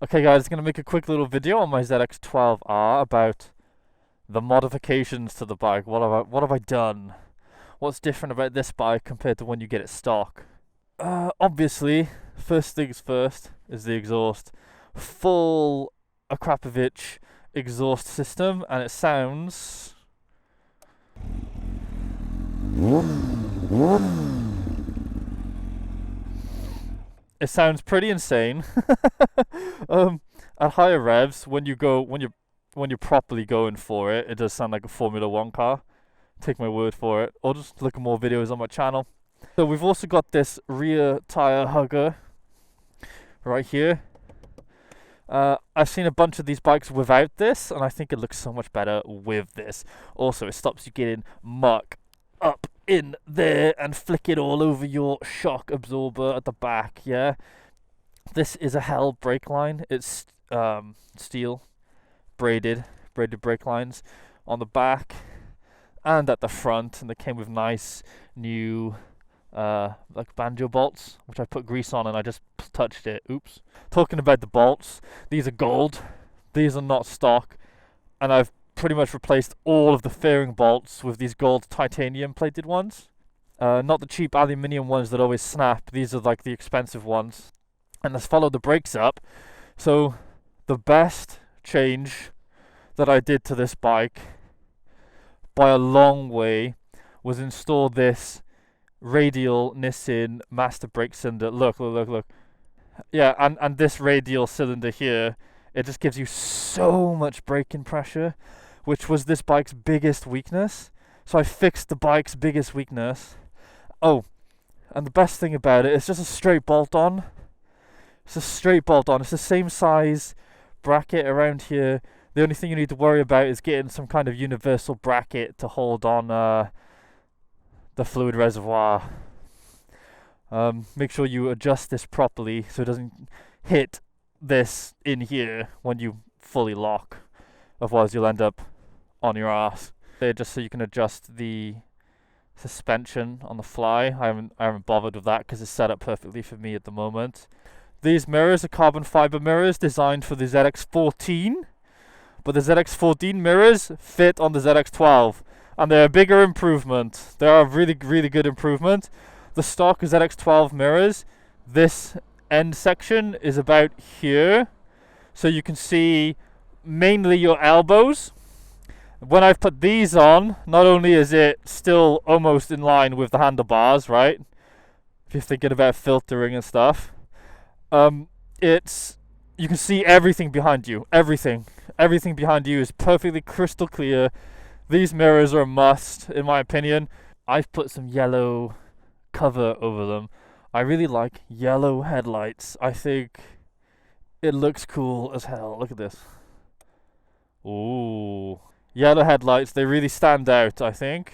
Okay guys, gonna make a quick little video on my ZX12R about the modifications to the bike. What have I done? What's different about this bike compared to when you get it stock? Obviously, first things first is the exhaust. Full Akrapovic exhaust system, and it sounds pretty insane. At higher revs, when you're properly going for it, it does sound like a Formula One car. Take my word for it, or just look at more videos on my channel. So we've also got this rear tire hugger right here. I've seen a bunch of these bikes without this, and I think it looks so much better with this. Also, it stops you getting muck up in there and flick it all over your shock absorber at the back. Yeah, this is a Hell brake line. It's steel braided brake lines on the back and at the front, and they came with nice new like banjo bolts, which I put grease on and I just touched it. Oops. Talking about the bolts, these are gold. These are not stock, and I've pretty much replaced all of the fairing bolts with these gold titanium plated ones. Not the cheap aluminium ones that always snap. These are like the expensive ones. And let's follow the brakes up. So the best change that I did to this bike by a long way was install this radial Nissin master brake cylinder. Look. Yeah, and this radial cylinder here, it just gives you so much braking pressure, which was this bike's biggest weakness. So I fixed the bike's biggest weakness. Oh, and the best thing about it, it's just a straight bolt on. It's a straight bolt on. It's the same size bracket around here. The only thing you need to worry about is getting some kind of universal bracket to hold on the fluid reservoir. Make sure you adjust this properly so it doesn't hit this in here when you fully lock. Otherwise you'll end up on your ass. Just so you can adjust the suspension on the fly. I haven't bothered with that because it's set up perfectly for me at the moment. These mirrors are carbon fiber mirrors designed for the ZX14, but the ZX14 mirrors fit on the ZX12, and they're a bigger improvement. They are a really good improvement. The stock ZX12 mirrors, this end section is about here, so you can see mainly your elbows. When I've put these on, not only is it still almost in line with the handlebars, right? If you're thinking about filtering and stuff, you can see everything behind you. Everything behind you is perfectly crystal clear. These mirrors are a must, in my opinion. I've put some yellow cover over them. I really like yellow headlights. I think it looks cool as hell. Look at this. Ooh. Yellow headlights, they really stand out, I think.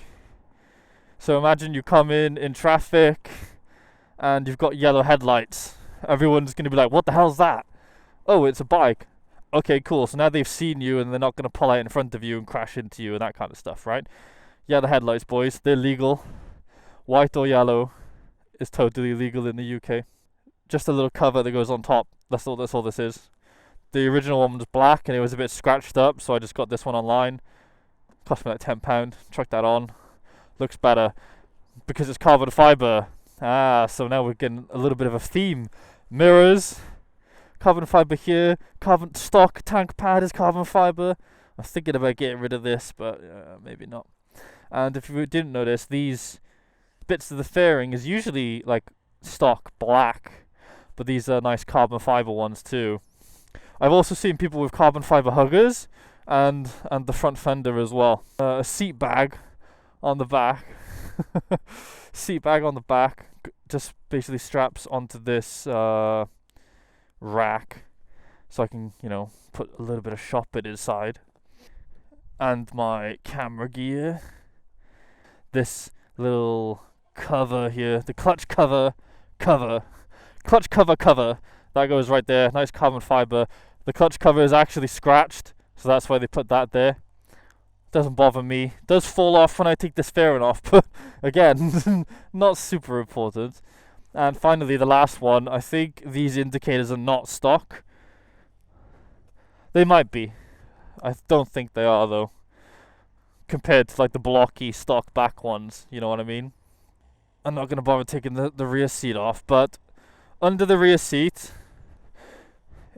So imagine you come in traffic and you've got yellow headlights. Everyone's going to be like, what the hell's that? Oh, it's a bike. Okay, cool. So now they've seen you and they're not going to pull out in front of you and crash into you and that kind of stuff, right? Yellow headlights, boys. They're legal. White or yellow is totally legal in the UK. Just a little cover that goes on top. That's all this is. The original one was black and it was a bit scratched up, so I just got this one online. Cost me like £10. Chuck that on. Looks better because it's carbon fiber. So now we're getting a little bit of a theme. Mirrors, carbon fiber here. Carbon stock tank pad is carbon fiber. I'm thinking about getting rid of this, but maybe not. And if you didn't notice, these bits of the fairing is usually like stock black, but these are nice carbon fiber ones too. I've also seen people with carbon fiber huggers and the front fender as well. A seat bag on the back. Seat bag on the back just basically straps onto this rack, so I can, put a little bit of shopping inside. And my camera gear. This little cover here, the clutch cover, that goes right there. Nice carbon fiber. The clutch cover is actually scratched, so that's why they put that there. Doesn't bother me. It does fall off when I take this fairing off, but again, not super important. And finally, the last one. I think these indicators are not stock. They might be. I don't think they are though, compared to like the blocky stock back ones. You know what I mean? I'm not gonna bother taking the rear seat off, but under the rear seat,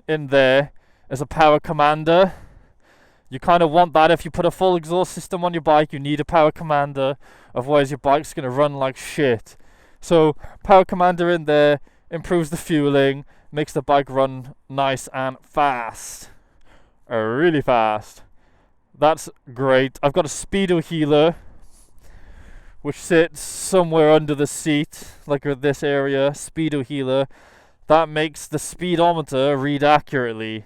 in there, is a power commander. You kind of want that. If you put a full exhaust system on your bike, you need a power commander, otherwise your bike's gonna run like shit. So power commander in there improves the fueling, makes the bike run nice and fast, really fast. That's great. I've got a speedo healer which sits somewhere under the seat, like in this area. Speedo healer that makes the speedometer read accurately.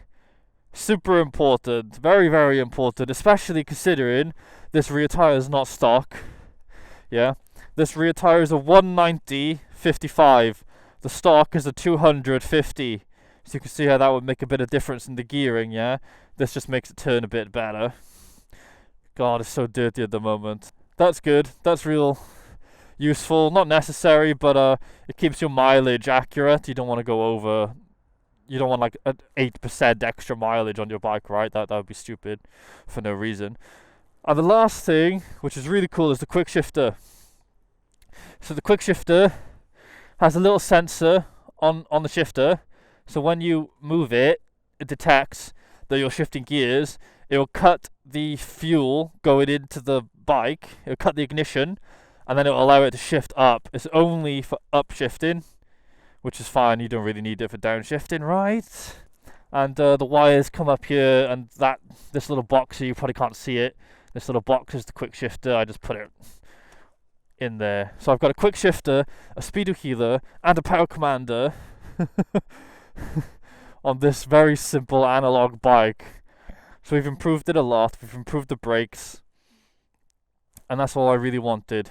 Super important, very, very important, especially considering this rear tire is not stock. Yeah, this rear tire is a 190/55. The stock is a 250. So you can see how that would make a bit of difference in the gearing. Yeah, this just makes it turn a bit better. God, it's so dirty at the moment. That's good. That's real useful. Not necessary, but it keeps your mileage accurate. You don't want to go over. You don't want like an 8% extra mileage on your bike, right? That would be stupid for no reason. And the last thing, which is really cool, is the quick shifter. So the quick shifter has a little sensor on the shifter. So when you move it, it detects that you're shifting gears. It will cut the fuel going into the bike. It will cut the ignition, and then it will allow it to shift up. It's only for upshifting, which is fine. You don't really need it for downshifting, right? And the wires come up here, and this little box here, you probably can't see it. This little box is the quick shifter. I just put it in there. So I've got a quick shifter, a speedo healer, and a power commander on this very simple analog bike. So we've improved it a lot. We've improved the brakes, and that's all I really wanted.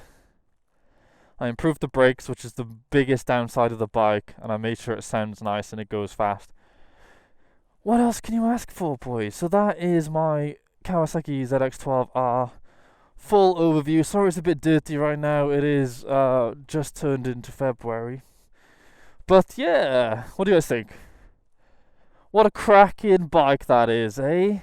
I improved the brakes, which is the biggest downside of the bike, and I made sure it sounds nice and it goes fast. What else can you ask for, boys? So that is my Kawasaki ZX12R full overview. Sorry it's a bit dirty right now. It is just turned into February. But yeah, what do you guys think? What a cracking bike that is, eh?